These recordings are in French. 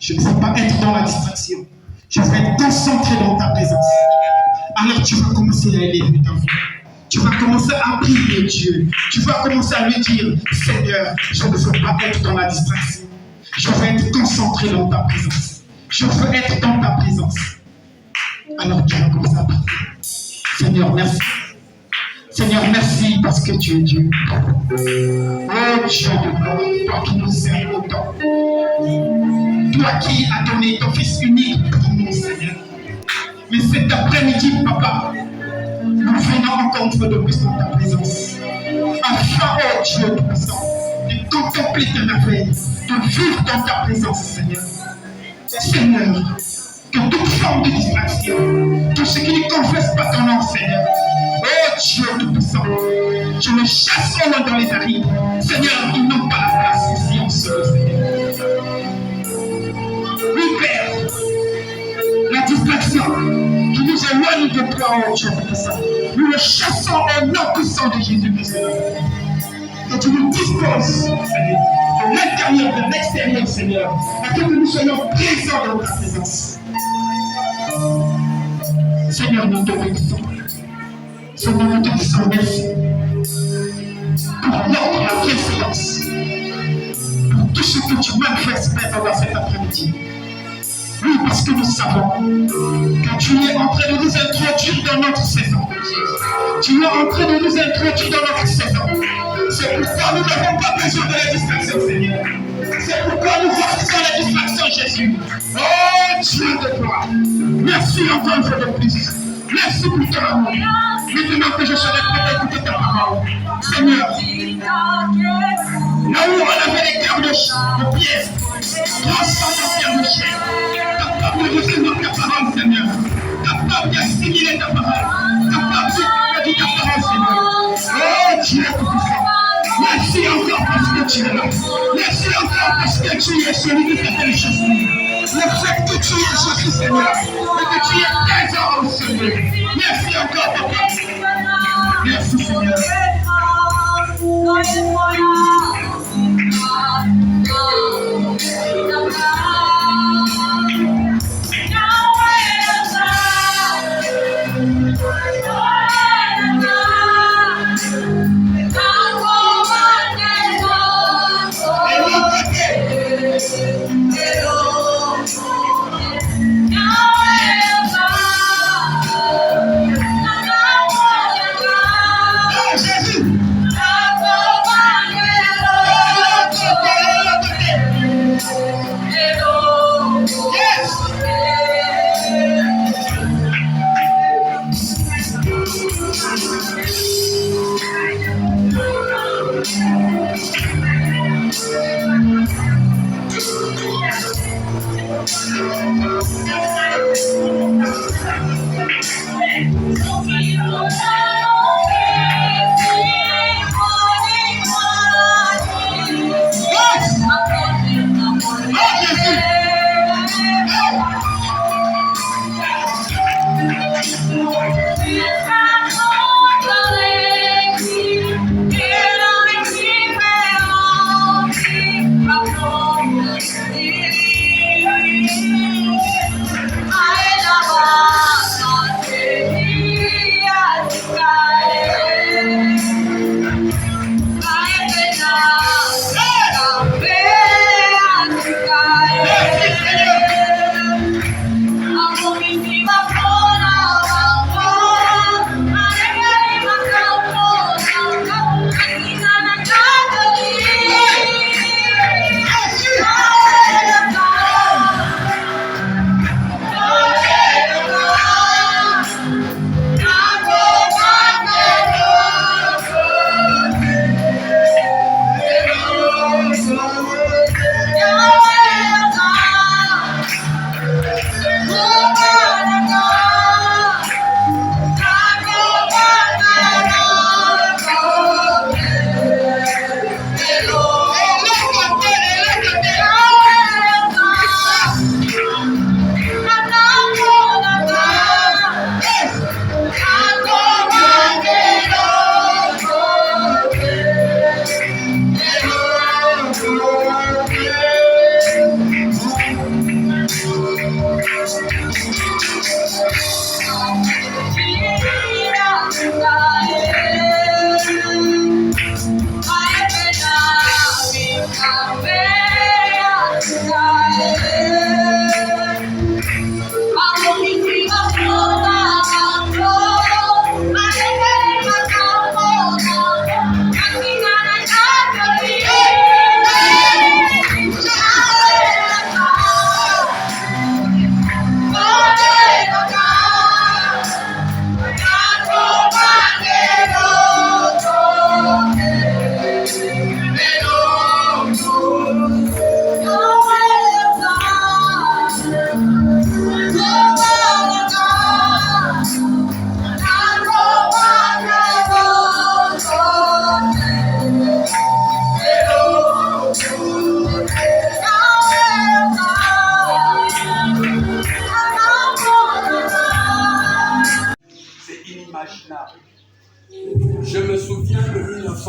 Je ne veux pas être dans la distraction. Je veux être concentré dans ta présence. Alors tu vas commencer à élever ta voix. Tu vas commencer à prier Dieu. Tu vas commencer à lui dire, Seigneur, je ne veux pas être dans la distraction. Je veux être concentré dans ta présence. Je veux être dans ta présence. Alors tu vas commencer à prier. Seigneur, merci. Seigneur, merci parce que tu es Dieu. Oh Dieu de gloire, toi qui nous aimes autant. Toi qui as donné ton Fils unique pour nous, Seigneur. Mais cet après-midi, Papa, nous venons encore une fois de plus dans ta présence. Afin, oh Dieu tout-puissant, de contempler tes merveilles, de vivre dans ta présence, Seigneur. Seigneur, que toute forme de distraction, tout ce qui ne confesse pas ton nom, Seigneur, oh Dieu tout-puissant, je le chasse au loin dans les narines. Seigneur, ils n'ont pas la place ici en ce Seigneur. Oui, Père, la distraction qui nous éloigne de toi, oh Dieu tout-puissant, nous le chassons au nom puissant de Jésus-Christ. Que tu nous disposes, Seigneur, de l'intérieur, de l'extérieur, Seigneur, afin que nous soyons présents dans ta présence. Seigneur, nous te bénissons. Seigneur, nous te disons merci pour l'ordre, la bienséance, pour tout ce que tu manifestes pendant cet après-midi. Oui, parce que nous savons que tu es en train de nous introduire dans notre saison. Tu es en train de nous introduire dans notre saison. C'est pourquoi nous n'avons pas besoin de la distraction, Seigneur. C'est pourquoi nous refusons la distraction, Jésus. Oh Dieu de gloire. Merci encore une fois de plus. Merci pour ton amour. Maintenant que je serai prêt à écouter ta parole. Seigneur, là où on avait les cœurs de pierre, transforme en cœur de chair. Capable de recevoir ta parole, Seigneur. Capable d'assimiler ta parole. Capable de dire ta parole, Seigneur. Oh Dieu tout-puissant. Merci encore parce que tu es là. Merci encore parce que tu es celui qui fait les choses. Le fait que tu es Jésus, Seigneur, et que tu es présent au Seigneur. Merci encore, Papa. Merci, Seigneur.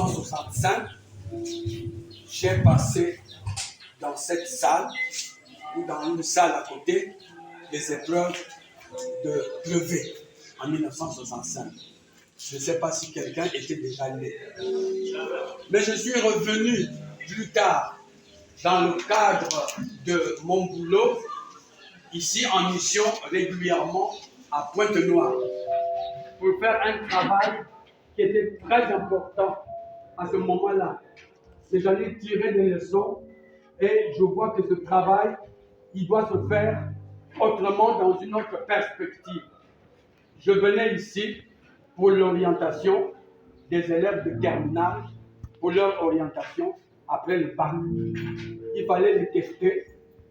1965, j'ai passé dans cette salle ou dans une salle à côté les épreuves de brevet en 1965. Je ne sais pas si quelqu'un était déjà né. Mais je suis revenu plus tard dans le cadre de mon boulot, ici en mission régulièrement à Pointe-Noire, pour faire un travail qui était très important à ce moment-là. Mais j'en ai tiré des leçons et je vois que ce travail, il doit se faire autrement dans une autre perspective. Je venais ici pour l'orientation des élèves de terminale, pour leur orientation après le bac. Il fallait les tester,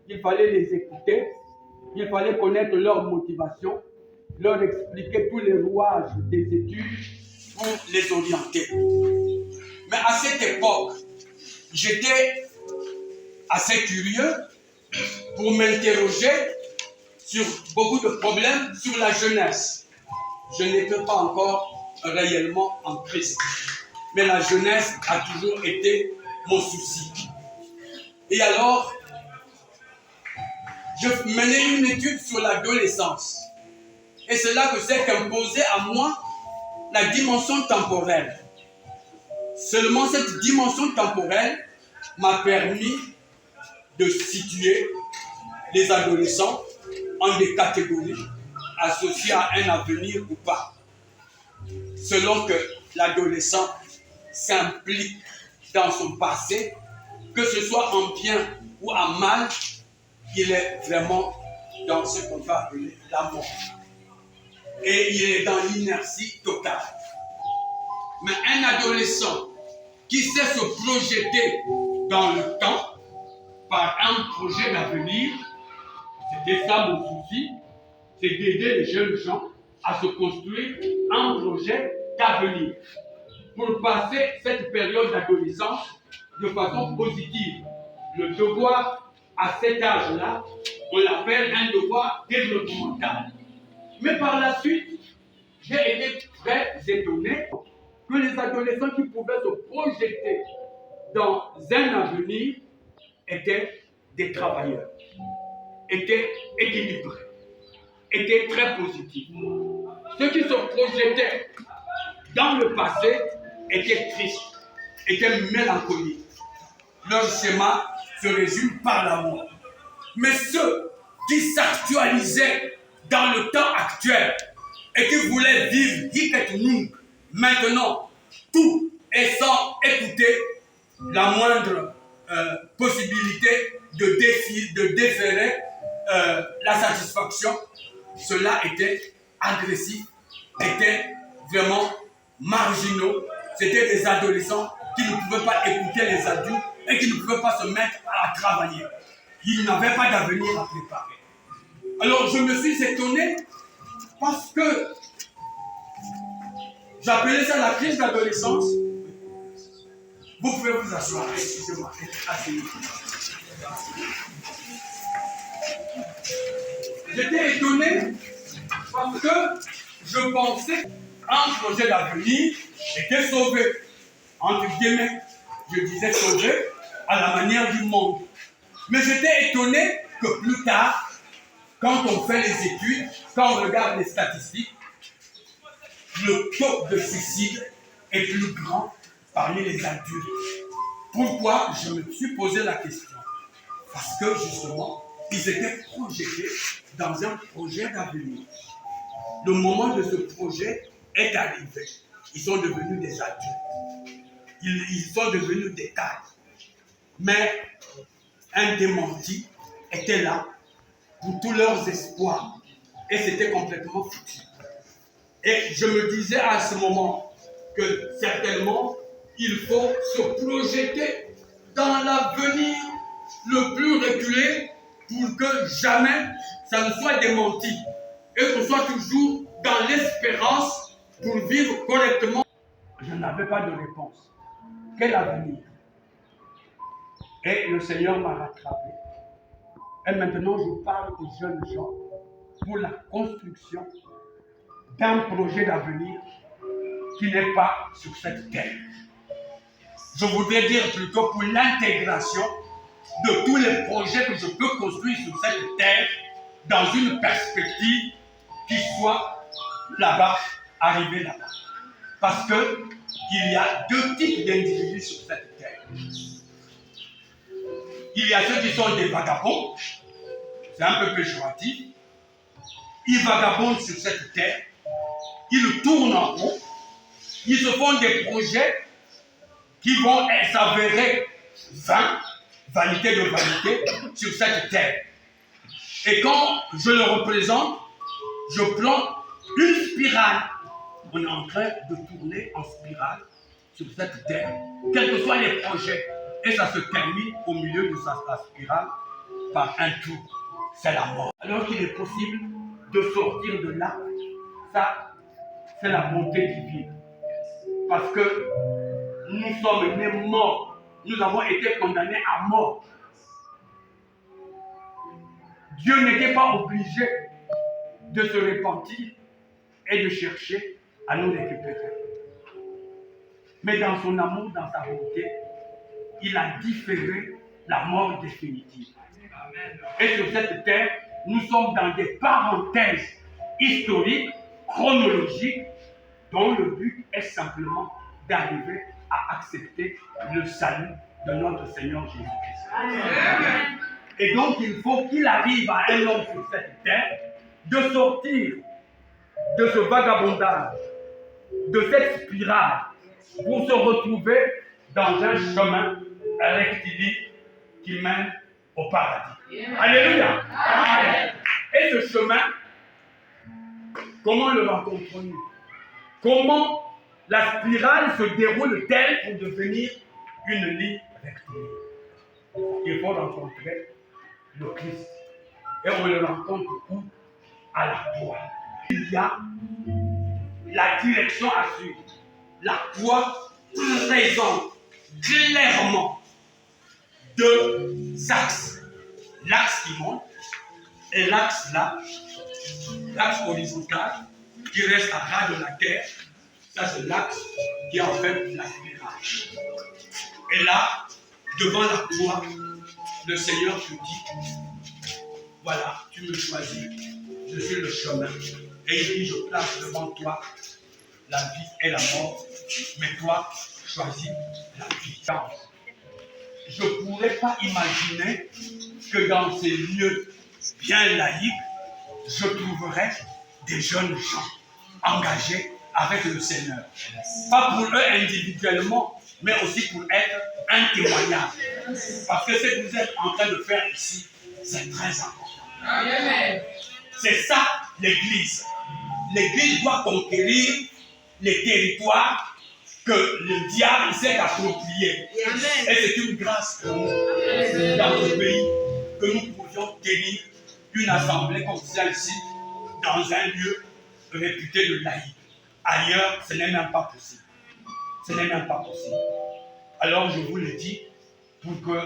il fallait les écouter, il fallait connaître leur motivation, leur expliquer tous les rouages des études pour les orienter. Mais à cette époque, j'étais assez curieux pour m'interroger sur beaucoup de problèmes sur la jeunesse. Je n'étais pas encore réellement en Christ, mais la jeunesse a toujours été mon souci. Et alors, je menais une étude sur l'adolescence. Et c'est là que s'est imposée à moi la dimension temporelle. Seulement cette dimension temporelle m'a permis de situer les adolescents en des catégories associées à un avenir ou pas. Selon que l'adolescent s'implique dans son passé, que ce soit en bien ou en mal, il est vraiment dans ce qu'on va appeler la mort. Et il est dans l'inertie totale. Mais un adolescent qui sait se projeter dans le temps par un projet d'avenir, c'était ça mon souci, c'est d'aider les jeunes gens à se construire un projet d'avenir pour passer cette période d'adolescence de façon positive. Le devoir à cet âge-là, on l'appelle un devoir développemental. Mais par la suite, j'ai été très étonné que les adolescents qui pouvaient se projeter dans un avenir étaient des travailleurs, étaient équilibrés, étaient très positifs. Ceux qui se projetaient dans le passé étaient tristes, étaient mélancoliques. Leur schéma se résume par l'amour. Mais ceux qui s'actualisaient dans le temps actuel et qui voulaient vivre hic et nunc, maintenant, tout et sans écouter la moindre possibilité de déférer la satisfaction, cela était agressif, était vraiment marginaux. C'était des adolescents qui ne pouvaient pas écouter les adultes et qui ne pouvaient pas se mettre à travailler. Ils n'avaient pas d'avenir à préparer. Alors je me suis étonné parce que j'appelais ça la crise d'adolescence. Vous pouvez vous asseoir, excusez-moi, asseyez-vous. J'étais étonné parce que je pensais qu'un projet d'avenir était sauvé. Entre guillemets, je disais sauvé à la manière du monde. Mais j'étais étonné que plus tard, quand on fait les études, quand on regarde les statistiques, le taux de suicide est plus grand parmi les adultes. Pourquoi? Je me suis posé la question. Parce que justement, ils étaient projetés dans un projet d'avenir. Le moment de ce projet est arrivé. Ils sont devenus des adultes. Ils sont devenus des cadres. Mais un démenti était là pour tous leurs espoirs. Et c'était complètement foutu. Et je me disais à ce moment que certainement, il faut se projeter dans l'avenir le plus reculé pour que jamais ça ne soit démenti et qu'on soit toujours dans l'espérance pour vivre correctement. Je n'avais pas de réponse. Quel avenir? Et le Seigneur m'a rattrapé. Et maintenant, je parle aux jeunes gens pour la construction d'un projet d'avenir qui n'est pas sur cette terre. je voudrais dire plutôt pour l'intégration de tous les projets que je peux construire sur cette terre dans une perspective qui soit là-bas, arrivé là-bas. Parce que il y a deux types d'individus sur cette terre. Il y a ceux qui sont des vagabonds, c'est un peu péjoratif. Ils vagabondent sur cette terre, ils tournent en rond, ils se font des projets qui vont s'avérer vains, vanité de vanité, sur cette terre. Et quand je le représente, je plante une spirale. On est en train de tourner en spirale sur cette terre, quels que soient les projets. Et ça se termine au milieu de sa spirale par un tour. C'est la mort. Alors qu'il est possible de sortir de là, ça, c'est la bonté divine. Parce que nous sommes nés morts. Nous avons été condamnés à mort. Dieu n'était pas obligé de se repentir et de chercher à nous récupérer. Mais dans son amour, dans sa bonté, il a différé la mort définitive. Et sur cette terre, nous sommes dans des parenthèses historiques, chronologiques, dont le but est simplement d'arriver à accepter le salut de notre Seigneur Jésus-Christ. Et donc, il faut qu'il arrive à un homme sur cette terre de sortir de ce vagabondage, de cette spirale, pour se retrouver dans un chemin rectiligne qui mène au paradis. Alléluia. Amen. Et ce chemin, comment le rencontrons-nous? Comment la spirale se déroule-t-elle pour devenir une ligne rectiligne? Il faut rencontrer le Christ. Et on le rencontre où? À la croix. Il y a la direction à suivre. La croix présente clairement deux axes. L'axe qui monte et l'axe là, l'axe horizontal qui reste à ras de la terre. Ça, c'est l'axe qui est en fait la spirale. Et là, devant la croix, le Seigneur te dit, voilà, tu me choisis, je suis le chemin. Et il dit, je place devant toi la vie et la mort, mais toi, choisis la vie. Je ne pourrais pas imaginer que dans ces lieux bien laïques, je trouverais des jeunes gens engagés avec le Seigneur. Pas pour eux individuellement, mais aussi pour être un témoignage. Parce que ce que vous êtes en train de faire ici, c'est très important. C'est ça l'Église. L'Église doit conquérir les territoires que le diable s'est approprié. Et c'est une grâce pour nous, dans ce pays, que nous pouvions tenir une assemblée comme ça ici, dans un lieu réputé de laïque. Ailleurs, ce n'est même pas possible. Ce n'est même pas possible. Alors je vous le dis, pour que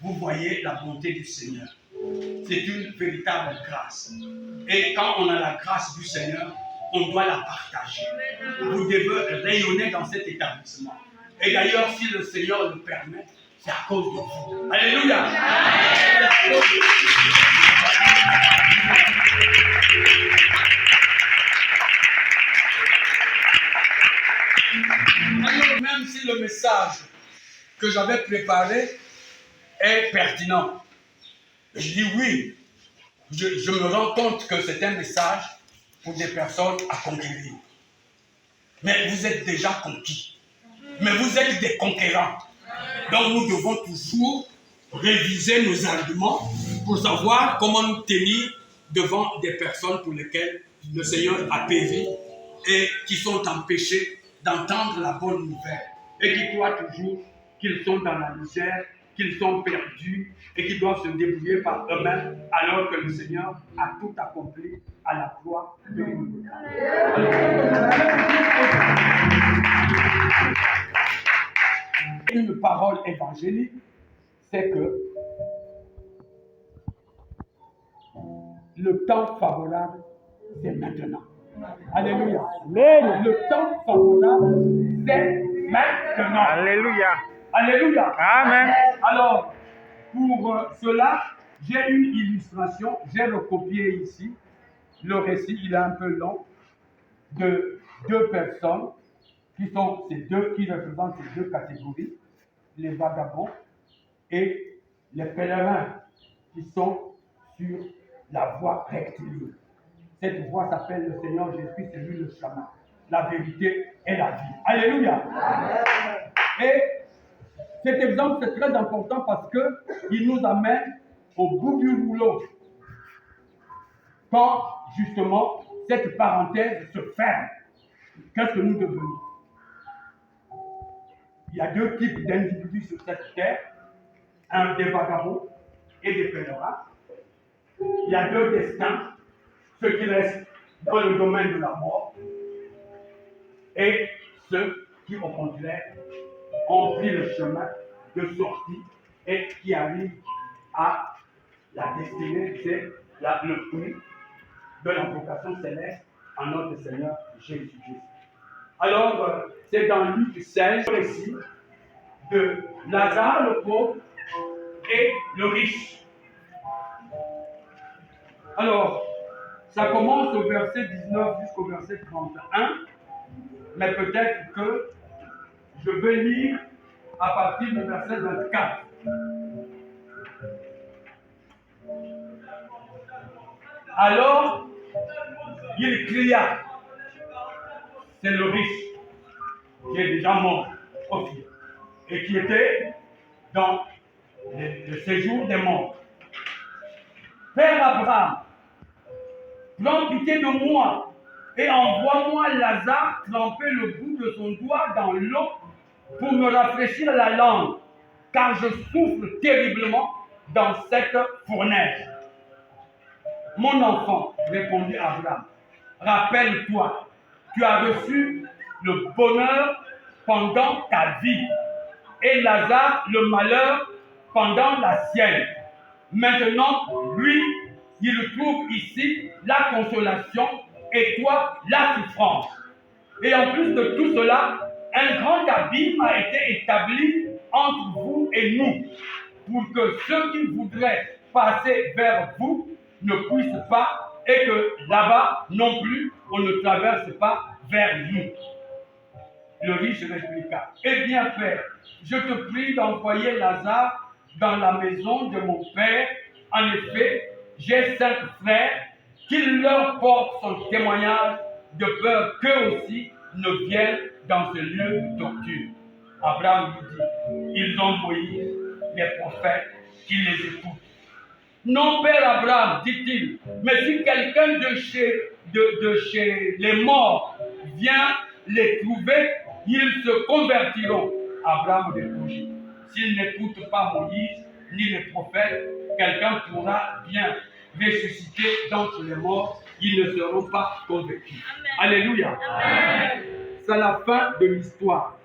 vous voyez la bonté du Seigneur. C'est une véritable grâce. Et quand on a la grâce du Seigneur, on doit la partager. Vous devez rayonner dans cet établissement. Et d'ailleurs, si le Seigneur le permet, c'est à cause de vous. Alléluia. Alors, même si le message que j'avais préparé est pertinent, je dis oui, je me rends compte que c'est un message pour des personnes à conquérir. Mais vous êtes déjà conquis. Mais vous êtes des conquérants. Donc nous devons toujours réviser nos arguments pour savoir comment nous tenir devant des personnes pour lesquelles le Seigneur a péri et qui sont empêchés d'entendre la bonne nouvelle et qui croient toujours qu'ils sont dans la misère, qu'ils sont perdus et qu'ils doivent se débrouiller par eux-mêmes alors que le Seigneur a tout accompli à la croix de Golgotha. Une parole évangélique, c'est que le temps favorable, c'est maintenant. Alléluia. Le temps favorable, c'est maintenant. Alléluia. Alléluia. Amen. Alors, pour cela, j'ai une illustration. J'ai recopié ici. Le récit, il est un peu long, de deux personnes qui représentent ces deux catégories, les vagabonds et les pèlerins qui sont sur la voie rectiligne. Cette voie s'appelle le Seigneur Jésus, c'est lui le chemin, la vérité et la vie. Alléluia. Et cet exemple, c'est très important parce qu'il nous amène au bout du rouleau. Quand, justement, cette parenthèse se ferme, qu'est-ce que nous devenons? Il y a deux types d'individus sur cette terre, des vagabonds et des pèlerins. Il y a deux destins, ceux qui restent dans le domaine de la mort et ceux qui, au contraire, ont pris le chemin de sortie et qui arrivent à la destinée, c'est le fruit de l'invocation céleste en notre Seigneur Jésus-Christ. Alors, c'est dans Luc 16, le récit de Lazare le pauvre et le riche. Alors, ça commence au verset 19 jusqu'au verset 31, mais peut-être que je vais lire à partir du verset 24. Alors, il cria, c'est le riche qui est déjà mort aussi et qui était dans le séjour des morts. Père Abraham, prends pitié de moi et envoie-moi Lazare tremper le bout de son doigt dans l'eau pour me rafraîchir la langue, car je souffre terriblement dans cette fournaise. Mon enfant, répondit Abraham, rappelle-toi, tu as reçu le bonheur pendant ta vie et Lazare le malheur pendant la sienne. Maintenant, lui, il trouve ici la consolation et toi la souffrance. Et en plus de tout cela, un grand abîme a été établi entre vous et nous, pour que ceux qui voudraient passer vers vous ne puissent pas, et que là-bas non plus, on ne traverse pas vers nous. Le riche répliqua, eh bien Père, je te prie d'envoyer Lazare dans la maison de mon Père. En effet, j'ai 5 frères, qu'il leur porte son témoignage, de peur qu'eux aussi ne viennent dans ce lieu de torture. Abraham lui dit, ils ont Moïse, les prophètes, qui les écoutent. Non, Père Abraham, dit-il, mais si quelqu'un de chez les morts vient les trouver, ils se convertiront. Abraham répondit, s'ils n'écoutent pas Moïse ni les prophètes, quelqu'un pourra bien ressusciter d'entre les morts, ils ne seront pas convertis. Amen. Alléluia. Amen. C'est la fin de l'histoire.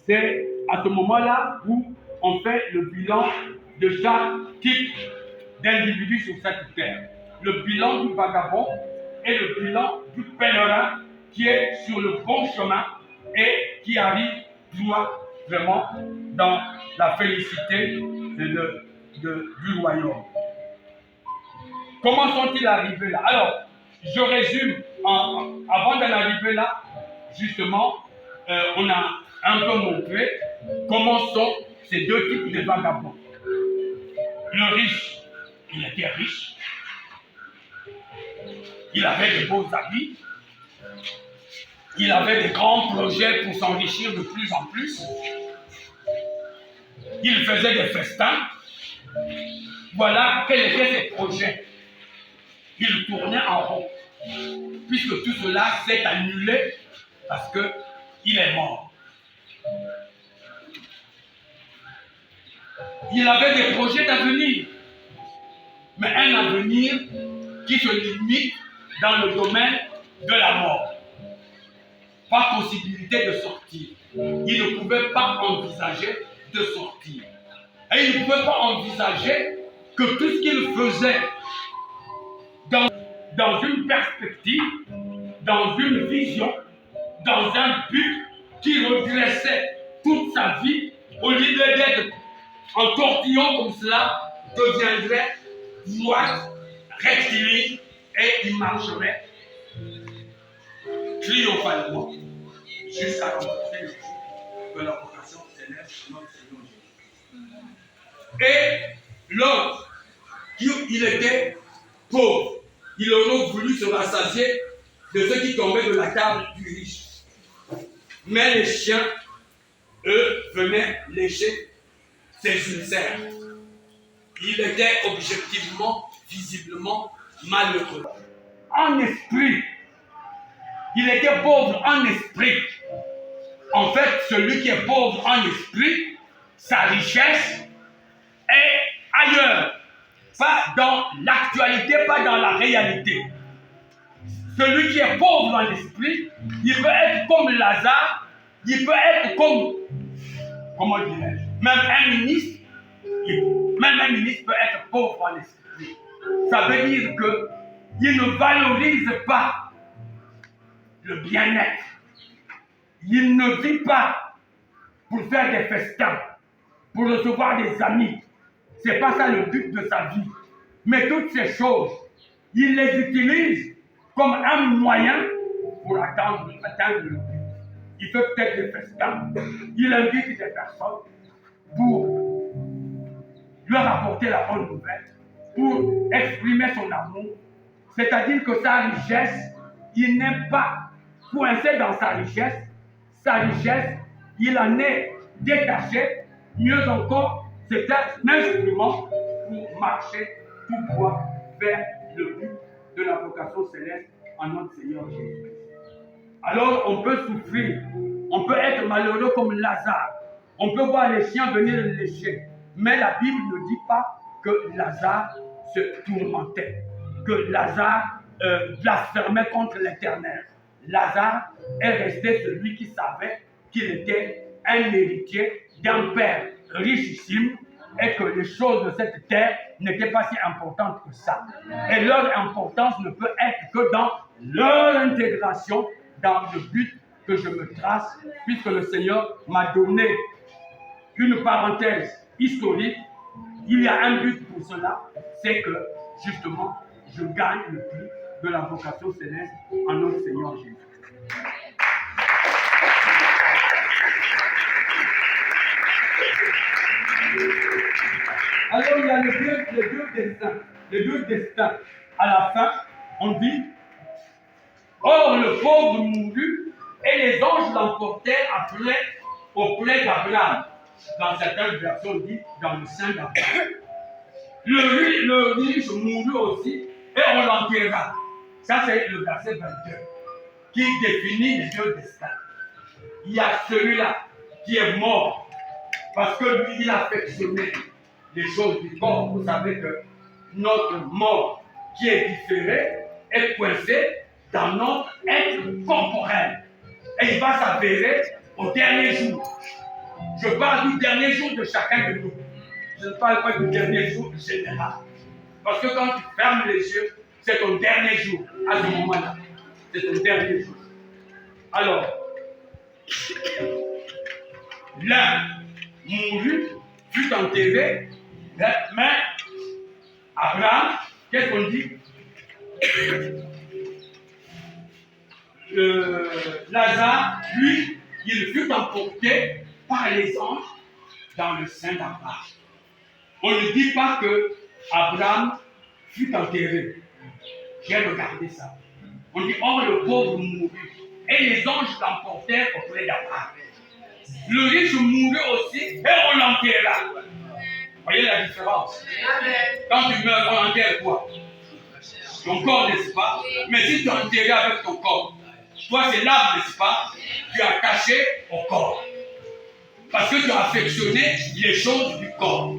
C'est à ce moment-là où on fait le bilan de chaque type d'individu sur cette terre. Le bilan du vagabond et le bilan du pèlerin qui est sur le bon chemin et qui arrive droit vraiment dans la félicité du royaume. Comment sont-ils arrivés là? Alors, je résume, avant d'en arriver là, justement, on a un peu montré comment sont ces deux types de vagabonds. Le riche, il était riche, il avait de beaux habits, il avait des grands projets pour s'enrichir de plus en plus, il faisait des festins. Voilà quels étaient ses projets. Il tournait en rond, puisque tout cela s'est annulé parce qu'il est mort. Il avait des projets d'avenir, mais un avenir qui se limite dans le domaine de la mort. Pas possibilité de sortir. Il ne pouvait pas envisager de sortir. Et il ne pouvait pas envisager que tout ce qu'il faisait dans une perspective, dans une vision, dans un but qui redressait toute sa vie, au lieu d'être en tortillon comme cela, deviendrait droite, rectiligne, et il marcherait triomphalement jusqu'à remporter le prix de la vocation céleste de notre Seigneur Jésus. Et l'autre, il était pauvre, il aurait voulu se rassasier de ceux qui tombaient de la table du riche. Mais les chiens, eux, venaient lécher ses ulcères. Il était objectivement, visiblement malheureux. En esprit, il était pauvre en esprit. En fait, celui qui est pauvre en esprit, sa richesse est ailleurs. Pas dans l'actualité, pas dans la réalité. Celui qui est pauvre en esprit, il peut être comme Lazare, il peut être comme, comment dirais-je, même un ministre peut être pauvre en esprit. Ça veut dire qu'il ne valorise pas le bien-être. Il ne vit pas pour faire des festins, pour recevoir des amis. Ce n'est pas ça le but de sa vie. Mais toutes ces choses, il les utilise comme un moyen pour atteindre le but. Il fait peut-être des festins. Il invite des personnes pour leur apporter la bonne nouvelle, pour exprimer son amour. C'est-à-dire que sa richesse, il n'est pas coincé dans sa richesse. Sa richesse, il en est détaché. Mieux encore, c'est un instrument pour marcher tout droit vers le but de la vocation céleste en notre Seigneur Jésus. Alors on peut souffrir, on peut être malheureux comme Lazare, on peut voir les chiens venir le lécher, mais la Bible ne dit pas que Lazare se tourmentait, que Lazare blasphémait contre l'Éternel. Lazare est resté celui qui savait qu'il était un héritier d'un père richissime et que les choses de cette terre n'étaient pas si importantes que ça. Et leur importance ne peut être que dans leur intégration dans le but que je me trace, puisque le Seigneur m'a donné une parenthèse historique. Il y a un but pour cela, c'est que justement, je gagne le prix de la vocation céleste en notre Seigneur Jésus. Alors il y a les deux destins. À la fin, on dit, or le pauvre mourut et les anges l'emportèrent auprès d'Abraham. Dans certaines versions, on dit dans le sein d'Abraham. Le riche mourut aussi et on l'enterra. Ça, c'est le verset 22 qui définit les deux destins. Il y a celui-là qui est mort parce que lui, il a affectionné les choses du corps. Vous savez que notre mort qui est différée est coincée dans notre être corporel. Et il va s'avérer au dernier jour. Je parle du dernier jour de chacun de nous. Je ne parle pas du dernier jour général. Parce que quand tu fermes les yeux, c'est ton dernier jour à ce moment-là. C'est ton dernier jour. Alors, l'un mourut, fut enterré, mais Abraham, qu'est-ce qu'on dit? Lazare, lui, il fut emporté par les anges dans le sein d'Abraham. On ne dit pas que Abraham fut enterré. J'ai regardé ça. On dit, or le pauvre mourut. Et les anges l'emportèrent auprès d'Abraham. Le riche mourut aussi et on l'enterra. Vous voyez la différence? Quand tu meurs, on enterre quoi? Ton corps, n'est-ce pas? Mais si tu es enterré avec ton corps, toi c'est l'âme, n'est-ce pas? Tu as caché au corps. Parce que tu as affectionné les choses du corps.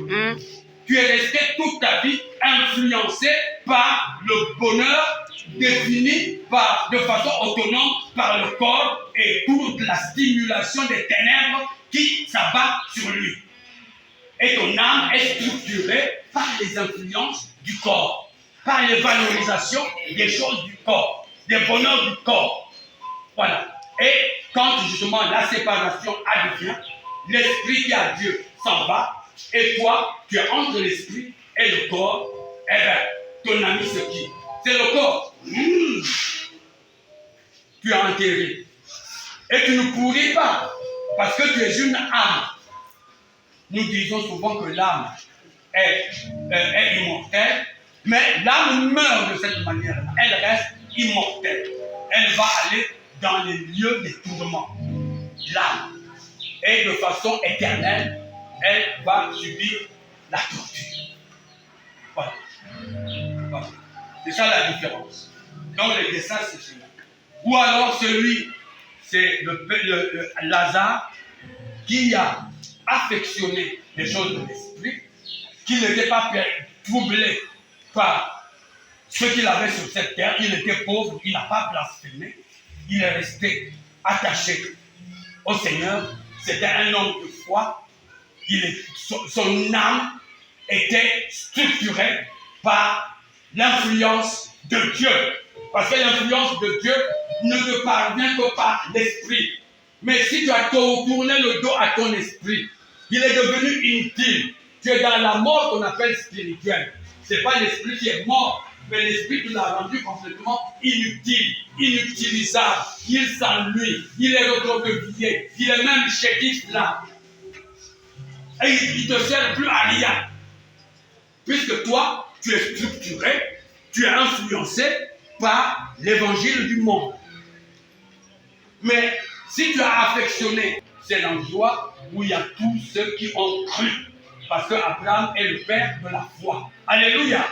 Tu es resté toute ta vie influencé par le bonheur défini de façon autonome par le corps et toute la stimulation des ténèbres qui s'abattent sur lui. Et ton âme est structurée par les influences du corps, par les valorisations des choses du corps, des bonheurs du corps. Voilà. Et quand justement la séparation advient, l'esprit qui a Dieu s'en va, et toi, tu es entre l'esprit et le corps, eh bien, ton ami c'est qui? C'est le corps. Tu es enterré. Et tu ne pourris pas, parce que tu es une âme. Nous disons souvent que l'âme est immortelle, mais l'âme meurt de cette manière-là. Elle reste immortelle. Elle va aller dans les lieux des tourments. L'âme. Et de façon éternelle, elle va subir la torture. Voilà. Voilà. C'est ça la différence. Donc le dessin, c'est cela. Ou alors celui, c'est le Lazare, qui a affectionné les choses de l'esprit, qui n'était pas troublé par ce qu'il avait sur cette terre. Il était pauvre, il n'a pas blasphémé, il est resté attaché au Seigneur. C'était un homme de foi. Son âme était structurée par l'influence de Dieu. Parce que l'influence de Dieu ne te parvient que par l'esprit. Mais si tu as tourné le dos à ton esprit, il est devenu inutile. Tu es dans la mort qu'on appelle spirituelle. Ce n'est pas l'esprit qui est mort, mais l'esprit qui l'a rendu complètement inutile, inutilisable. Il s'ennuie, il est recroquevillé, il est même chétif là. Et il ne te sert plus à rien. Puisque toi, tu es structuré, tu es influencé par l'évangile du monde. Mais si tu as affectionné, c'est l'endroit où il y a tous ceux qui ont cru. Parce que Abraham est le père de la foi. Alléluia.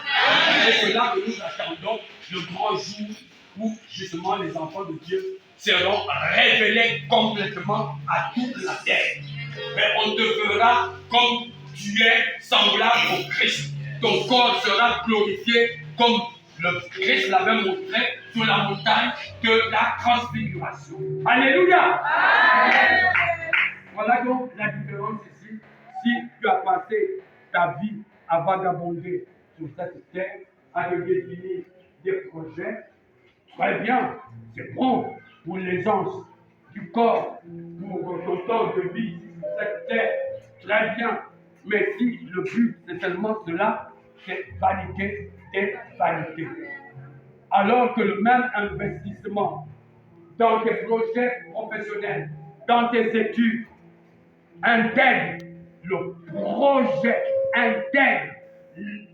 Et c'est là que nous attendons le grand jour où justement les enfants de Dieu seront révélés complètement à toute la terre. Mais on te fera comme tu es semblable au Christ. Ton corps sera glorifié comme le Christ l'avait montré sur la montagne de la transfiguration. Alléluia. Amen. Voilà donc la différence ici. Si tu as passé ta vie à vagabonder sur cette terre, à définir des projets, très bien, c'est bon pour l'aisance du corps, pour ton temps de vie sur cette terre, très bien. Mais si le but c'est seulement cela, c'est vanité et vanité. Alors que le même investissement dans tes projets professionnels, dans tes études, intègre le projet, intègre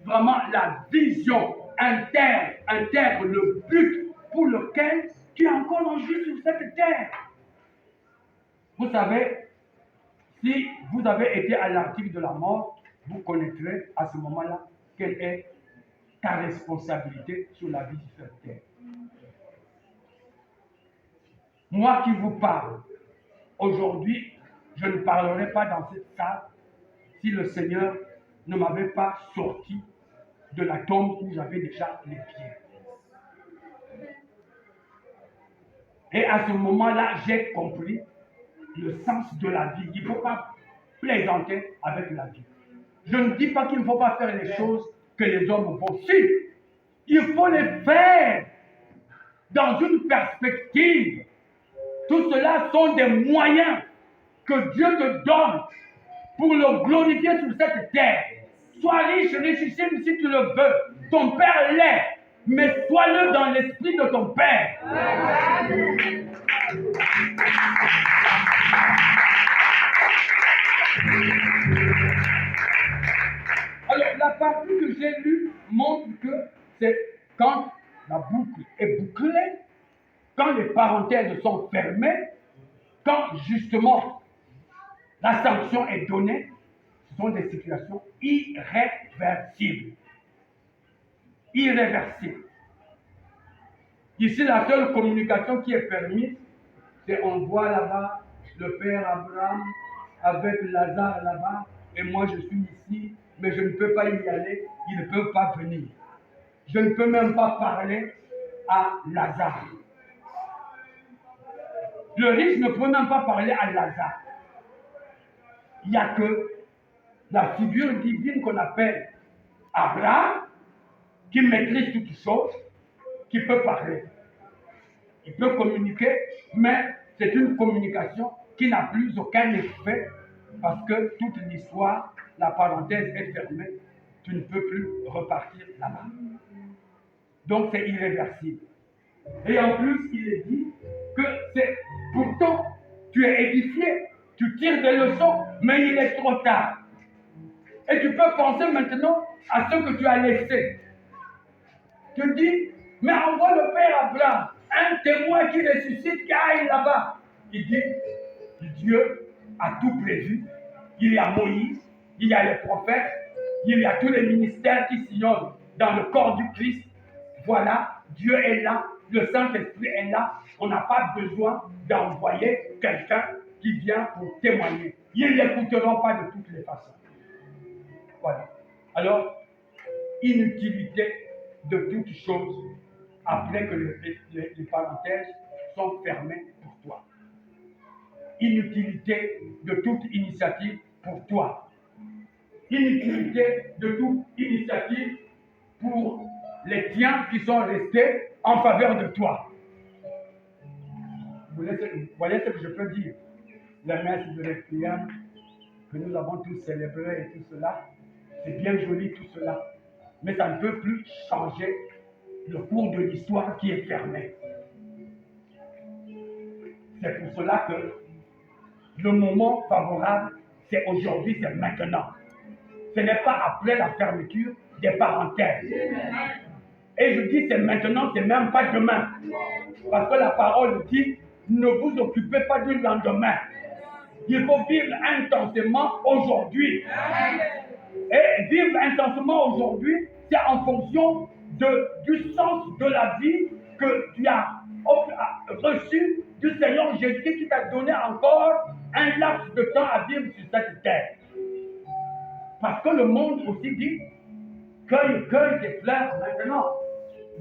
vraiment la vision, intègre le but pour lequel tu es encore en vie sur cette terre. Vous savez, si vous avez été à l'article de la mort, vous connaîtrez à ce moment-là quelle est ta responsabilité sur la vie sur cette terre. Moi qui vous parle, aujourd'hui, je ne parlerai pas dans cette salle si le Seigneur ne m'avait pas sorti de la tombe où j'avais déjà les pieds. Et à ce moment-là, j'ai compris le sens de la vie. Il ne faut pas plaisanter avec la vie. Je ne dis pas qu'il ne faut pas faire les choses que les hommes font. Si, il faut les faire dans une perspective. Tout cela sont des moyens que Dieu te donne pour le glorifier sur cette terre. Sois riche, richissime si tu le veux. Ton Père l'est, mais sois-le dans l'esprit de ton Père. Alors, la partie que j'ai lue montre que c'est quand la boucle est bouclée, quand les parenthèses sont fermées, quand justement la sanction est donnée, ce sont des situations irréversibles. Irréversibles. Ici, la seule communication qui est permise, c'est on voit là-bas le père Abraham avec Lazare là-bas, et moi je suis ici, mais je ne peux pas y aller, il ne peut pas venir. Je ne peux même pas parler à Lazare. Le riche ne peut même pas parler à Lazare. Il n'y a que la figure divine qu'on appelle Abraham, qui maîtrise toutes choses, qui peut parler. Il peut communiquer, mais c'est une communication qui n'a plus aucun effet parce que toute l'histoire, la parenthèse est fermée, tu ne peux plus repartir là-bas. Donc c'est irréversible. Et en plus, il est dit que c'est pourtant tu es édifié, tu tires des leçons, mais il est trop tard. Et tu peux penser maintenant à ce que tu as laissé. Tu dis, mais envoie le Père Abraham, un témoin qui ressuscite, qui aille là-bas. Il dit, Dieu a tout prévu. Il y a Moïse, il y a les prophètes, il y a tous les ministères qui sillonnent dans le corps du Christ. Voilà, Dieu est là, le Saint-Esprit est là. On n'a pas besoin d'envoyer quelqu'un qui vient pour témoigner. Ils ne l'écouteront pas de toutes les façons. Voilà. Alors, inutilité de toutes choses après que les parenthèses sont fermées pour toi. Inutilité de toute initiative pour toi. Inutilité de toute initiative pour les tiens qui sont restés en faveur de toi. Vous voyez ce que je peux dire? La messe de requiem que nous avons tous célébré et tout cela, c'est bien joli tout cela, mais ça ne peut plus changer le cours de l'histoire qui est fermé. C'est pour cela que le moment favorable, c'est aujourd'hui, c'est maintenant. Ce n'est pas après la fermeture des parenthèses. Et je dis c'est maintenant, c'est même pas demain. Parce que la parole dit, ne vous occupez pas du lendemain. Il faut vivre intensément aujourd'hui. Et vivre intensément aujourd'hui, c'est en fonction du sens de la vie que tu as reçu du Seigneur Jésus qui t'a donné encore un laps de temps à vivre sur cette terre. Parce que le monde aussi dit, cueille tes fleurs maintenant.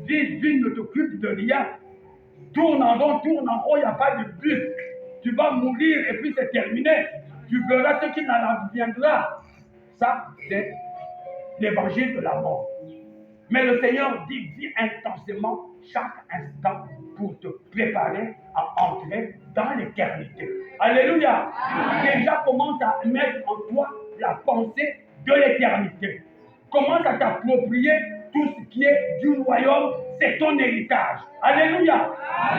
Vie ne t'occupe de rien. Tourne en rond, il n'y a pas de but. Tu vas mourir et puis c'est terminé. Tu verras ce qui n'en viendra. Ça, c'est l'évangile de la mort. Mais le Seigneur dit, vis intensément chaque instant pour te préparer à entrer dans l'éternité. Alléluia. Déjà commence à mettre en toi la pensée de l'éternité. Commence à t'approprier tout ce qui est du royaume, c'est ton héritage. Alléluia.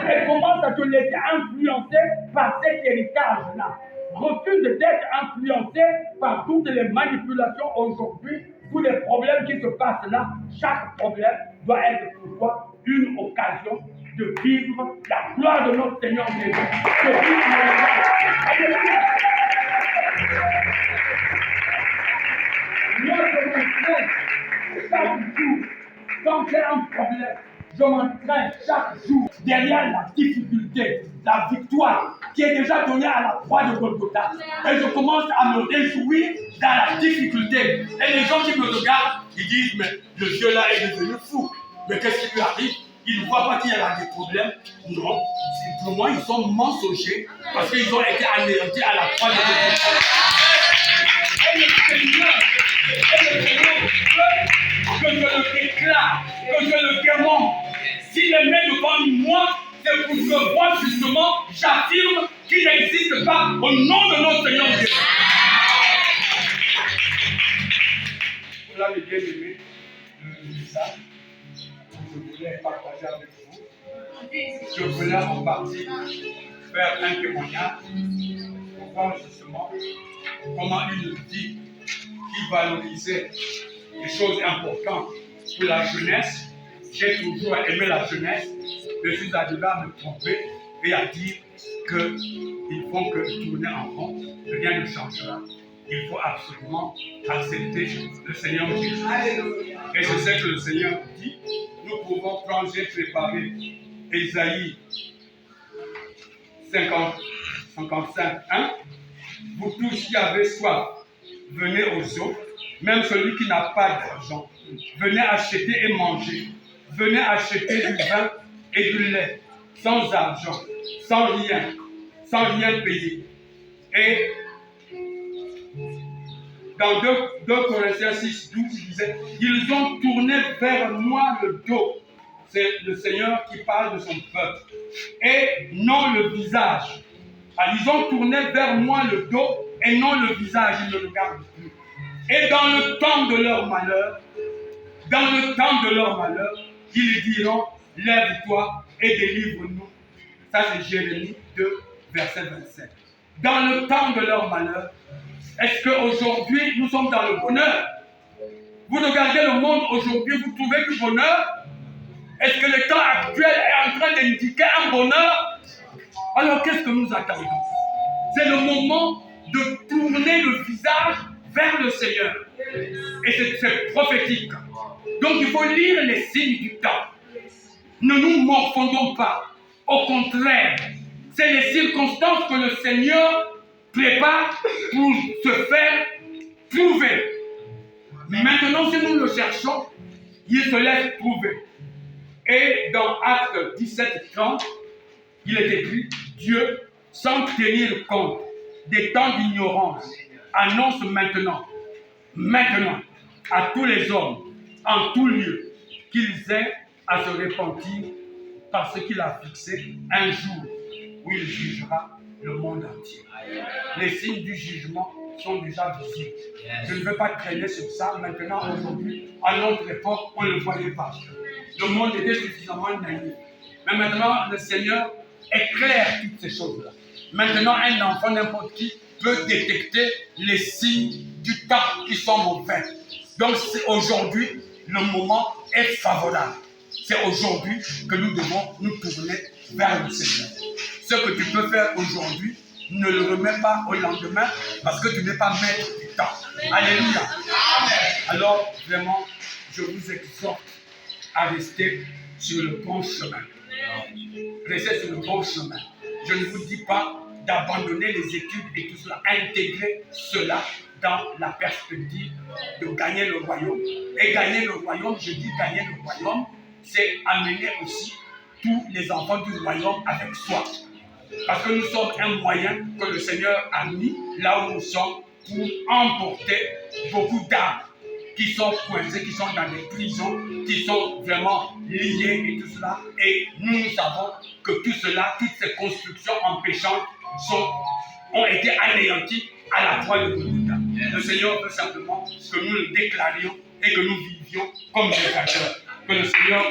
Et commence à te laisser influencer par cet héritage-là. Refuse d'être influencé par toutes les manipulations aujourd'hui, tous les problèmes qui se passent là. Chaque problème doit être pour toi une occasion de vivre la gloire de notre Seigneur Jésus. De vivre la Alléluia. Moi, je m'entraîne chaque jour. Quand j'ai un problème, je m'entraîne chaque jour derrière la difficulté, la victoire qui est déjà donnée à la croix de Golgotha. Et je commence à me réjouir dans la difficulté. Et les gens qui me regardent, ils disent, mais le Dieu là est devenu fou. Mais qu'est-ce qui lui arrive? Ils ne voient pas qu'il y a des problèmes. Non, pour moi, ils sont mensongers parce qu'ils ont été anéantis à la croix de Golgotha. Et le Seigneur que je le déclare, que je le démontre. S'il est mis devant moi, c'est pour que moi, justement, j'affirme qu'il n'existe pas au nom de notre Seigneur Jésus. Voilà mes bien-aimés, le message que je voulais partager avec vous. Je voulais en partie faire un témoignage pour voir justement comment il nous dit qu'il valorisait des choses importantes pour la jeunesse. J'ai toujours aimé la jeunesse. Je suis arrivé à me tromper et à dire qu'ils font que tourner en rond, rien ne changera. Il faut absolument accepter le Seigneur Jésus. Et je sais que le Seigneur dit, nous pouvons prendre, j'ai préparé Ésaïe 55, 1. Vous tous qui avez soif, venez aux eaux. Même celui qui n'a pas d'argent, venez acheter et manger. Venez acheter du vin et du lait, sans argent, sans rien payer. Et dans 2 Corinthiens 6, 12, il disait, ils ont tourné vers moi le dos. C'est le Seigneur qui parle de son peuple. Et non le visage. Alors, ils ont tourné vers moi le dos et non le visage, ils ne regardent plus. Et dans le temps de leur malheur, ils diront, lève-toi et délivre-nous. Ça c'est Jérémie 2, verset 27. Dans le temps de leur malheur, est-ce qu'aujourd'hui nous sommes dans le bonheur? Vous regardez le monde aujourd'hui, vous trouvez du bonheur? Est-ce que le temps actuel est en train d'indiquer un bonheur? Alors qu'est-ce que nous attendons? C'est le moment de tourner le visage vers le Seigneur. Et c'est prophétique. Donc il faut lire les signes du temps. Ne nous morfondons pas. Au contraire, c'est les circonstances que le Seigneur prépare pour se faire trouver. Maintenant, si nous le cherchons, il se laisse trouver. Et dans Actes 17:30, il est écrit, Dieu, sans tenir compte des temps d'ignorance, annonce maintenant, à tous les hommes, en tout lieu, qu'ils aient à se repentir parce qu'il a fixé un jour où il jugera le monde entier. Les signes du jugement sont déjà visibles. Je ne veux pas traîner sur ça. Maintenant, aujourd'hui, à notre époque, on ne le voyait pas. Le monde était suffisamment naïf. Mais maintenant, le Seigneur éclaire toutes ces choses-là. Maintenant, un enfant, n'importe qui, peut détecter les signes du temps qui sont mauvais. Donc, aujourd'hui, le moment est favorable. C'est aujourd'hui que nous devons nous tourner vers le Seigneur. Ce que tu peux faire aujourd'hui, ne le remets pas au lendemain parce que tu n'es pas maître du temps. Alléluia. Alors, vraiment, je vous exhorte à rester sur le bon chemin. Restez sur le bon chemin. Je ne vous dis pas d'abandonner les études et tout cela, intégrer cela dans la perspective de gagner le royaume. Et gagner le royaume, je dis gagner le royaume, c'est amener aussi tous les enfants du royaume avec soi. Parce que nous sommes un moyen que le Seigneur a mis là où nous sommes pour emporter beaucoup d'âmes qui sont coincées, qui sont dans des prisons, qui sont vraiment liées et tout cela. Et nous savons que tout cela, toutes ces constructions empêchantes ont été anéanties à la croix de Golgotha. Le Seigneur veut simplement que nous le déclarions et que nous vivions comme des acteurs. Que le Seigneur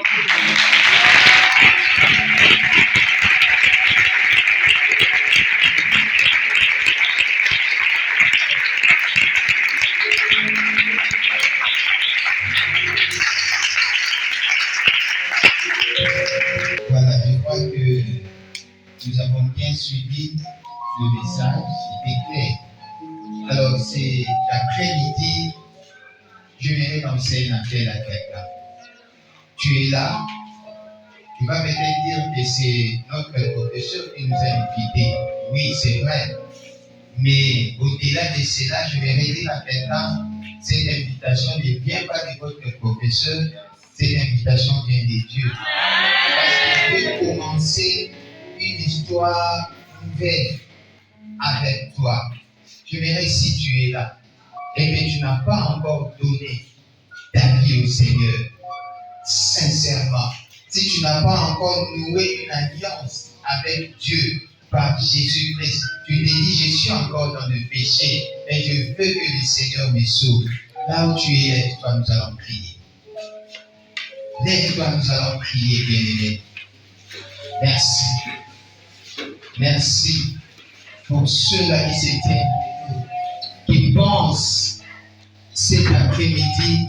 Voilà, je crois que nous avons bien suivi le message, c'était clair. Alors, c'est l'après-midi, je viens d'enseigner un appel à quelqu'un. Tu es là, tu vas peut-être dire que c'est notre professeur qui nous a invités. Oui, c'est vrai. Mais au-delà de cela, je vais dire à quelqu'un, cette invitation ne vient pas de votre professeur, cette invitation vient de Dieu. Parce qu'il veut commencer une histoire nouvelle avec toi. Je verrai si tu es là et que tu n'as pas encore donné ta vie au Seigneur. Sincèrement, si tu n'as pas encore noué une alliance avec Dieu par Jésus-Christ, tu te dis, je suis encore dans le péché et je veux que le Seigneur me sauve. Là où tu es, lève-toi, nous allons prier. Lève-toi, nous allons prier, bien-aimé. Merci. Merci pour ceux-là qui s'étaient, qui pensent cet après-midi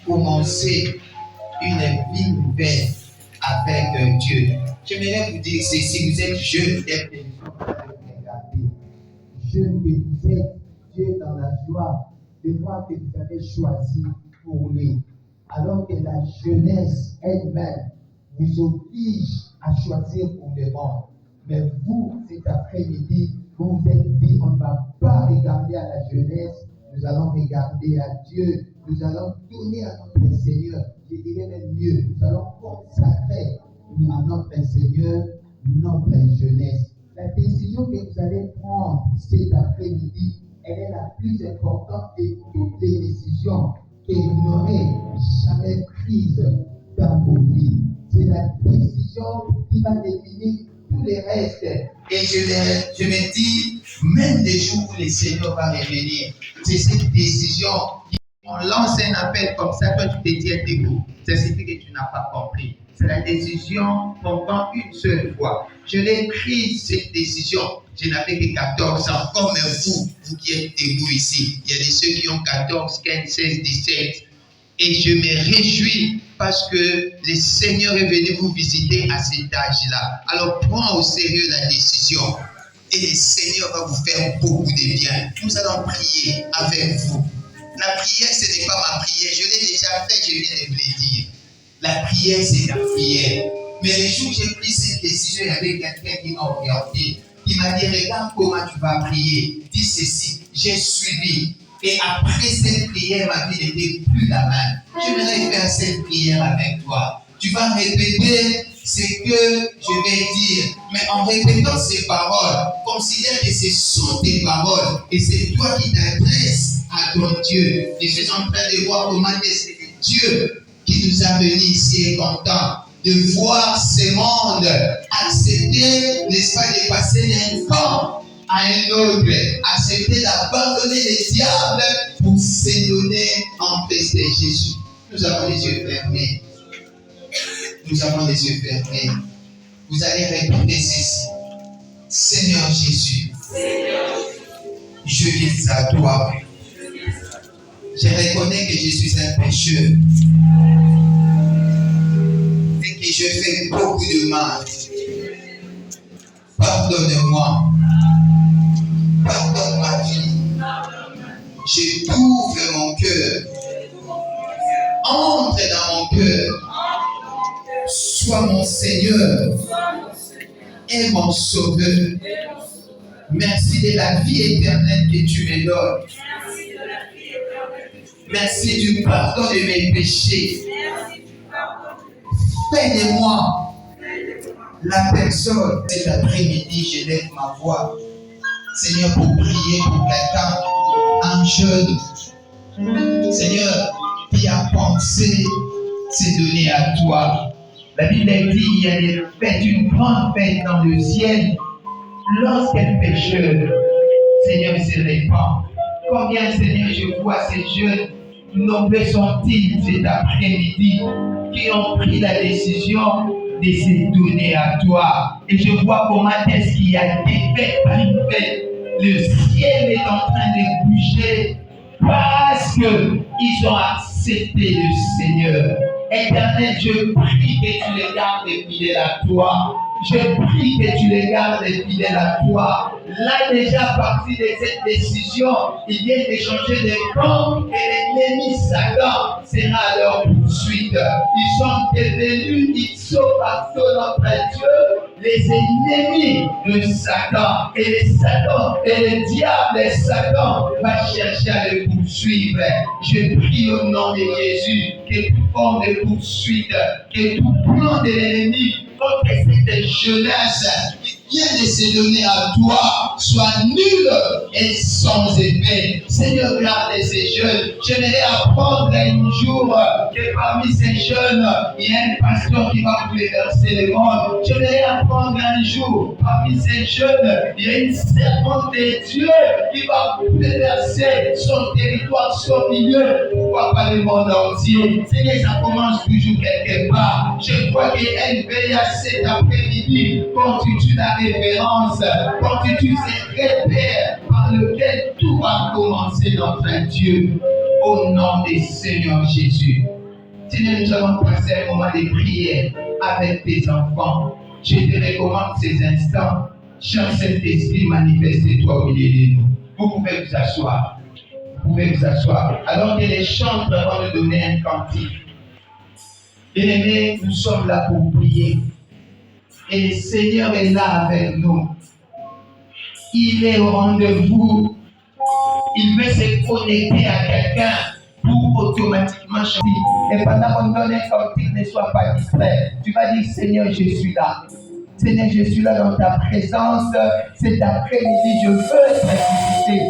commencer une vie nouvelle avec Dieu. J'aimerais vous dire, c'est si vous êtes jeune, jeune que vous êtes, Dieu est dans la joie de voir que vous avez choisi pour lui. Alors que la jeunesse elle-même vous oblige à choisir pour le monde. Mais vous, cet après-midi, vous vous êtes dit, on ne va pas regarder à la jeunesse, nous allons regarder à Dieu, nous allons tourner à notre Seigneur. Je dirais même mieux, nous allons consacrer à notre Seigneur notre jeunesse. La décision que vous allez prendre cet après-midi, elle est la plus importante de toutes les décisions que vous n'aurez jamais prises dans vos vies. C'est la décision qui va définir tous les restes. Et je me dis, même les jours où le Seigneur va revenir. C'est cette décision. On lance un appel comme ça, toi tu te tiens debout. Ça signifie que tu n'as pas compris. C'est la décision qu'on prend une seule fois. Je l'ai prise, cette décision. Je n'avais que 14 ans, comme vous qui êtes debout ici. Il y a des ceux qui ont 14, 15, 16, 17. Et je me réjouis parce que le Seigneur est venu vous visiter à cet âge-là. Alors prends au sérieux la décision. Et le Seigneur va vous faire beaucoup de bien. Nous allons prier avec vous. La prière, ce n'est pas ma prière. Je l'ai déjà fait, je viens de vous le dire. La prière, c'est la prière. Mais le jour où j'ai pris cette décision, il y avait quelqu'un qui m'a orienté. Il m'a dit, regarde comment tu vas prier. Dis ceci, j'ai suivi. Et après cette prière, ma vie n'était plus la même. J'aimerais faire cette prière avec toi. Tu vas répéter ce que je vais dire. Mais en répétant ces paroles, considère que ce sont tes paroles. Et c'est toi qui t'adresses à ton Dieu. Je suis en train de voir comment est-ce que Dieu qui nous a venus ici est content de voir ce monde accepter, n'est-ce pas, de passer d'un camp à un autre, accepter d'abandonner les diables pour se donner en Christ de Jésus. Nous avons les yeux fermés. Nous avons les yeux fermés. Vous allez répéter ceci. Seigneur Jésus, je viens à toi. Je reconnais que je suis un pécheur et que je fais beaucoup de mal. Pardonne-moi. Pardonne ma vie. Je t'ouvre mon cœur. Entre dans mon cœur. Sois mon Seigneur et mon Sauveur. Merci de la vie éternelle que tu me donnes. Merci du pardon de mes péchés. Fais de moi la personne. Cet après-midi, je lève ma voix, Seigneur, pour prier pour quelqu'un, un jeune, Seigneur, qui a pensé se donner à toi. La Bible dit il y a des fêtes, une grande fête dans le ciel, lorsqu'un pécheur, Seigneur, se répand. Combien, Seigneur, je vois ces jeunes, nombreux sont-ils cet après-midi, qui ont pris la décision de se donner à toi. Et je vois comment est-ce qu'il y a des fêtes par une fête. Le ciel est en train de bouger parce qu'ils ont accepté le Seigneur. Éternel, je prie que tu les gardes fidèles à toi. Je prie que tu les gardes fidèles à toi. Là, déjà, parti de cette décision, ils viennent d'échanger des camps et l'ennemi Satan sera à leur poursuite. Ils sont devenus, ils sont partout notre Dieu, les ennemis de Satan. Et les Satan, et le diable, et Satan, va chercher à les poursuivre. Je prie au nom de Jésus que toute forme de poursuite, que tout plan de l'ennemi contre cette jeunesse qui vient de se donner à toi soit nul et sans effet. Seigneur, garde ces jeunes. J'aimerais apprendre un jour que parmi ces jeunes, il y a un pasteur qui va bouleverser le monde. J'aimerais apprendre un jour, parmi ces jeunes, il y a une servante de Dieu qui va bouleverser son territoire, son milieu, pourquoi pas le monde entier. Seigneur, ça commence toujours quelque part. Je crois qu'elle veille à cet après-midi, constitue la révérence, constitue ces repères par lesquels tout va commencer notre Dieu. Au nom du Seigneur Jésus. Seigneur, nous allons passer un moment de prière avec tes enfants. Je te recommande ces instants. Cher Saint-Esprit, manifeste-toi au milieu de nous. Vous pouvez vous asseoir. Vous pouvez vous asseoir. Alors que les chantres vont nous donner un cantique. Bien-aimés, nous sommes là pour prier. Et le Seigneur est là avec nous. Il est au rendez-vous. Il veut se connecter à quelqu'un pour automatiquement chanter. Et pendant qu'on donne un cantique, ne sois pas distrait. Tu vas dire, Seigneur, je suis là. Seigneur, je suis là dans ta présence. Cet après-midi, je veux être visité.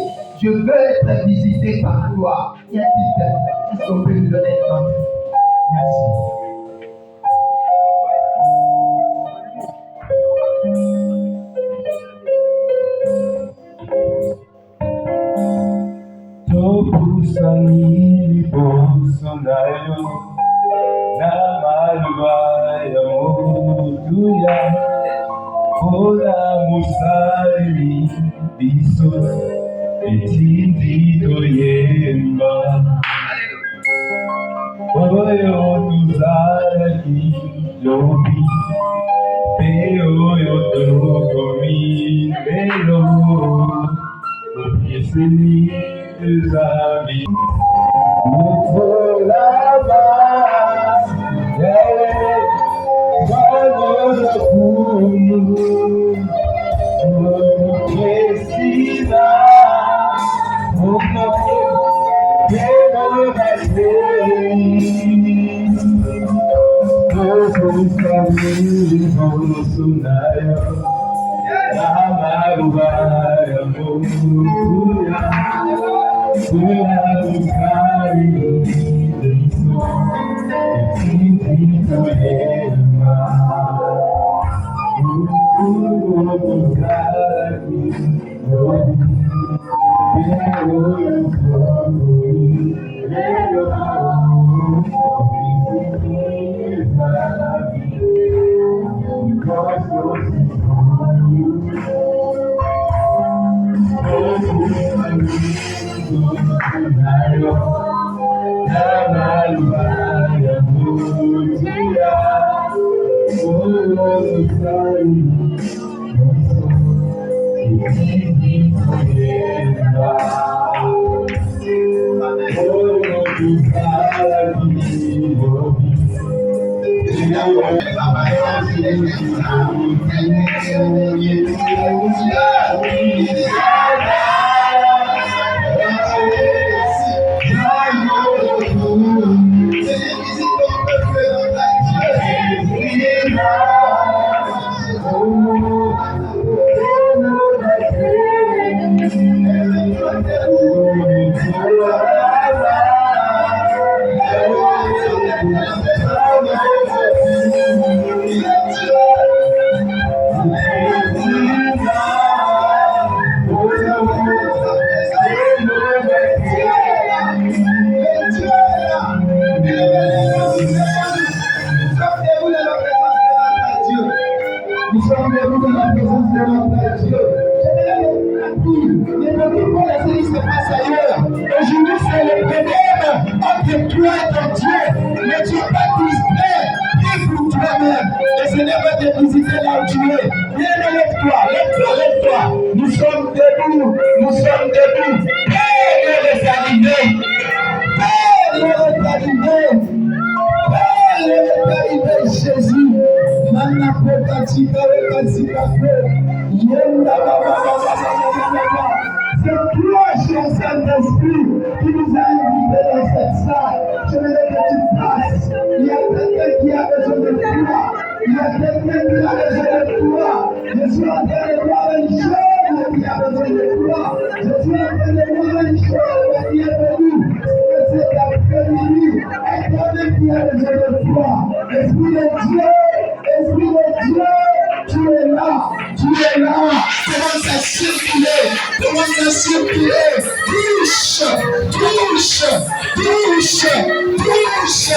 Je veux être visité par toi. Y a-t-il? Est-ce qu'on peut nous donner un cantique? Merci. Musani Bolsonaro Namalvaya Motuya Ola Musani Biso Etindi Toyemba Oyo Tuzaki Jobi Peo Yotokomi Pelo Opieseni Zabi Mukolaba Wagolakumu Mokesina Moko Kemogasi Bolsonaro Namalvaya Motuya Ola Musani Biso Etindi Toyemba Nous sommes debout dans la présence de notre Dieu. Ne peux pas laisser ce qui se passe ailleurs. Aujourd'hui, c'est le problème entre toi et ton Dieu. Ne sois pas distrait. Prie pour toi-même. Le Seigneur va te visiter là où tu es. Viens, lève-toi, lève-toi, lève-toi. Nous sommes debout. Nous sommes debout. Père est arrivé. Père est arrivé. Père est arrivé, Jésus. C'est toi, cher Saint-Esprit, qui nous a invités dans cette salle. Je veux que tu fasses. Il y a quelqu'un qui a besoin de toi. Il y a quelqu'un qui a besoin de toi. Je suis en train de voir une chose qui a besoin de toi. Je suis en train de voir une chose qui est venue. C'est après-midi. Quelqu'un qui a besoin de toi. Esprit de Dieu. Esprit de Dieu, tu es là, tu es là. Commence à circuler, commence à circuler. Touche, touche, touche, touche.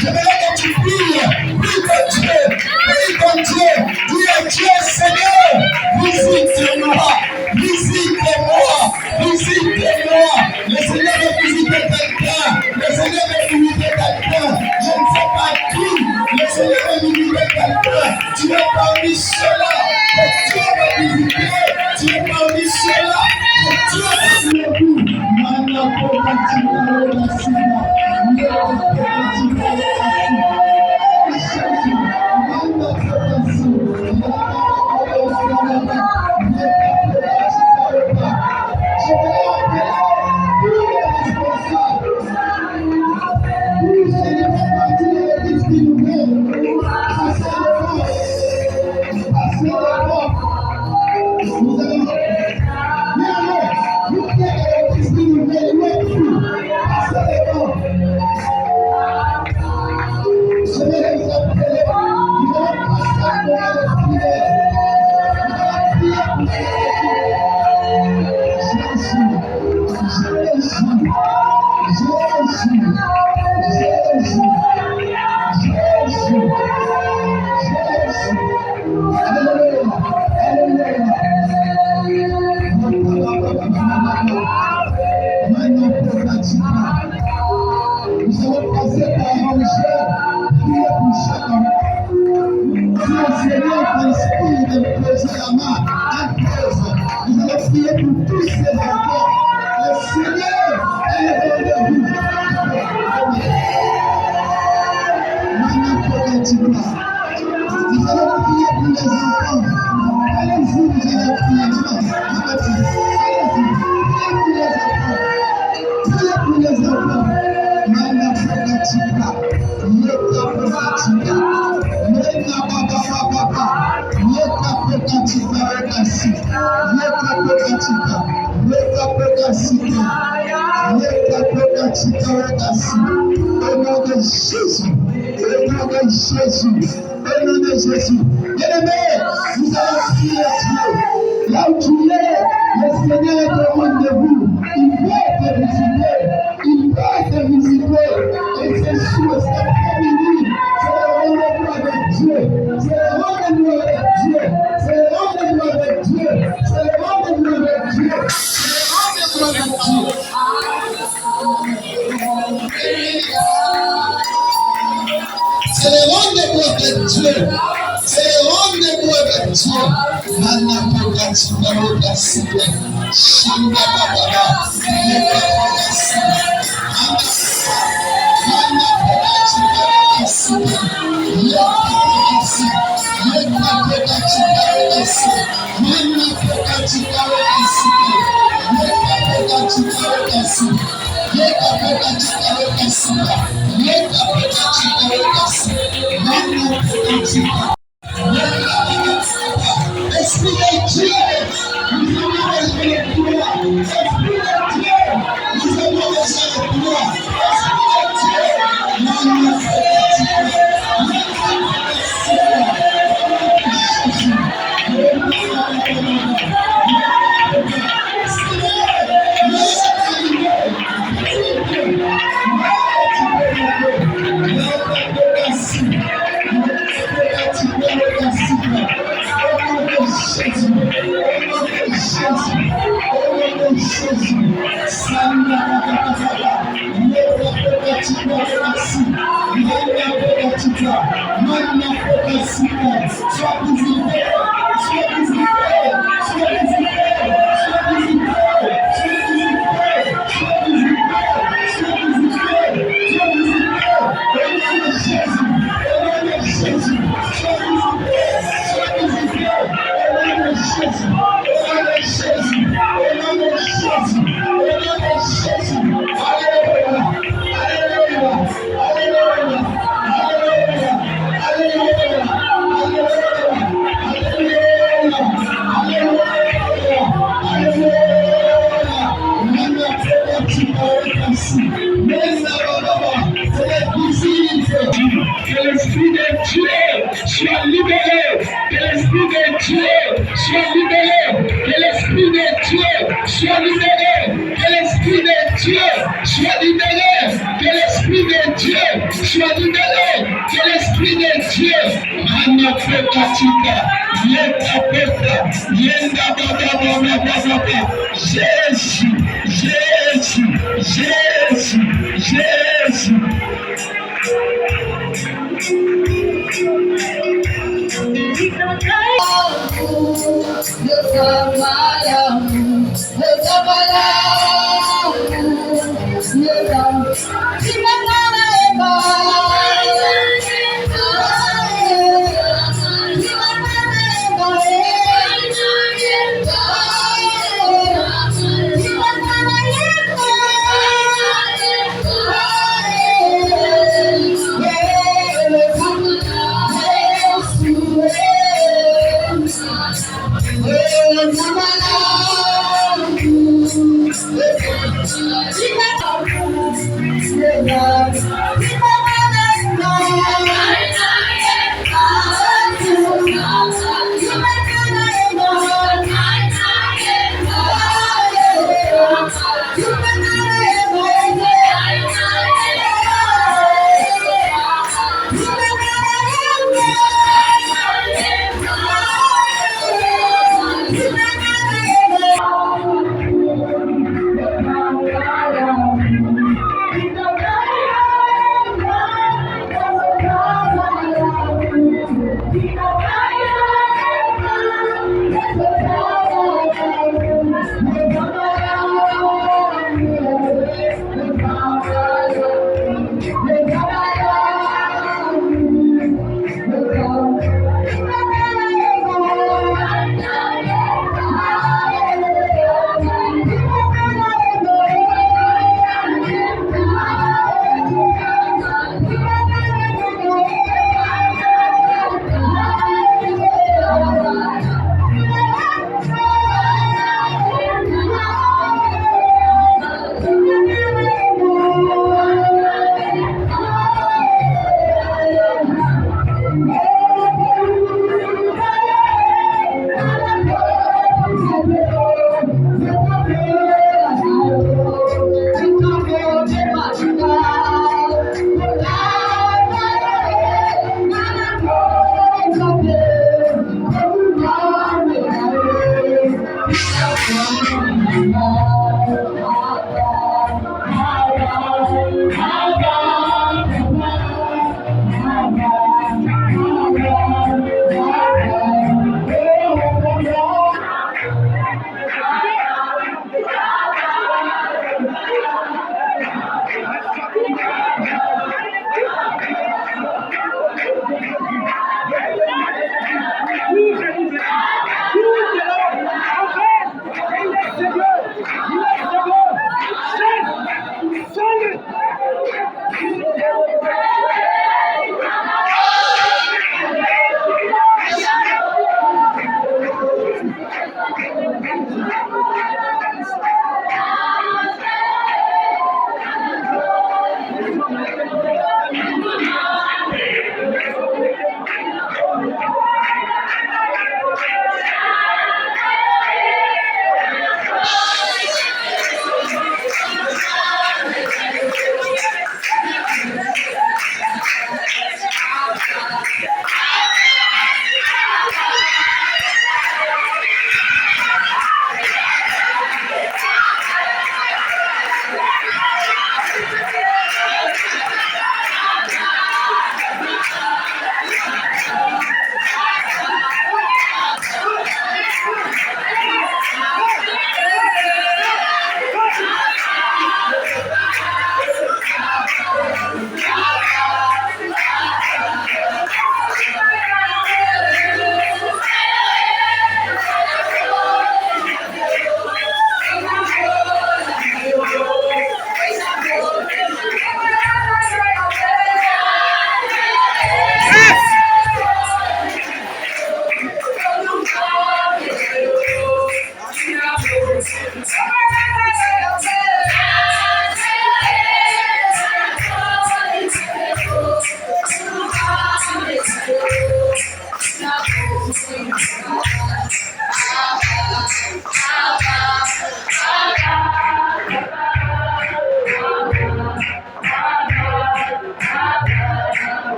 Je veux que tu pries, prie ton Dieu, prie ton Dieu. Dis à Dieu, Seigneur, visite-moi, visite-moi, visite-moi. Le Seigneur veut visiter quelqu'un, le Seigneur veut visiter quelqu'un. Je ne sais pas qui, le Seigneur veut visiter quelqu'un. Tu es parmi ceux-là, que Dieu va visiter. Tu es parmi ceux-là, que Dieu va visiter. Au nom de Jésus, au nom de Jésus, au nom de Jésus. Bien-aimés, nous allons prier Dieu. Là où tu es, le Seigneur est au rendez-vous. Il veut te visiter. Il veut te visiter. Et c'est sûr, cet après-midi, c'est le rendez-vous avec Dieu. C'est le rendez-vous avec Dieu. C'est le rendez-vous avec Dieu. C'est le rendez-vous avec Dieu. C'est le rendez-vous avec Dieu. C'est le rendez-vous avec Dieu. C'est le rendez-vous avec Dieu. Manapoka Tinaoka Sipe. Shinda Baba. Manapoka Sipe. Manapoka Tinaoka Sipe. Manapoka Sipe. Manapoka Tinaoka Sipe. Manapoka Tinaoka Sipe. Manapoka Tinaoka Sipe. Esprit de Dieu, nous avons besoin de toi. Esprit de Dieu, nous avons besoin de toi. Esprit de Dieu, que l'Esprit de Dieu soit libéré, que l'Esprit de Dieu soit libéré, que l'Esprit de Dieu soit libéré, que l'Esprit de Dieu soit libéré, que l'Esprit de Dieu soit libéré, que l'Esprit de Dieu Jésus, Jésus, Jésus, Jésus.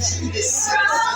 toujours des separations.